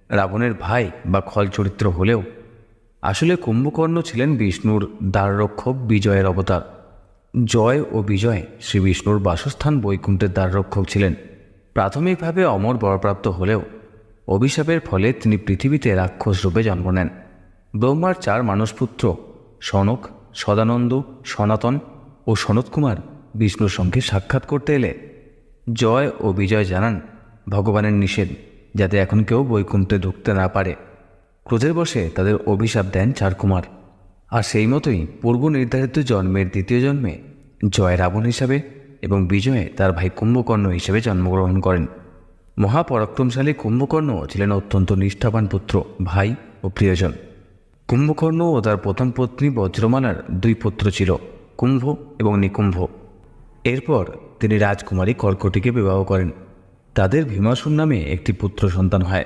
রাবণের ভাই বা খল চরিত্র হলেও আসলে কুম্ভকর্ণ ছিলেন বিষ্ণুর দ্বাররক্ষক বিজয়ের অবতার। জয় ও বিজয় শ্রী বিষ্ণুর বাসস্থান বৈকুণ্ঠের দ্বাররক্ষক ছিলেন। প্রাথমিকভাবে অমর বরপ্রাপ্ত হলেও অভিশাপের ফলে তিনি পৃথিবীতে রাক্ষস রূপে জন্ম নেন। ব্রহ্মার 4 মানসপুত্র সনক, সদানন্দ, সনাতন ও সনৎকুমার বিষ্ণুর সঙ্গে সাক্ষাৎ করতে এলে জয় ও বিজয় জানান ভগবানের নিষেধ, যাতে এখন কেউ বৈকুণ্ঠে ঢুকতে না পারে। ক্রোধের বশে তাদের অভিশাপ দেন 4 কুমার। আর সেই মতোই পূর্ব নির্ধারিত জন্মের দ্বিতীয় জন্মে জয় রাবণ হিসাবে এবং বিজয়ে তার ভাই কুম্ভকর্ণ হিসেবে জন্মগ্রহণ করেন। মহাপরাক্রমশালী কুম্ভকর্ণ ছিলেন অত্যন্ত নিষ্ঠাবান পুত্র, ভাই ও প্রিয়জন। কুম্ভকর্ণ ও তার প্রথম পত্নী বজ্রমালার 2 পুত্র ছিল, কুম্ভ এবং নিকুম্ভ। এরপর তিনি রাজকুমারী কর্কটীকে বিবাহ করেন। তাদের ভীমাসুর নামে একটি পুত্র সন্তান হয়।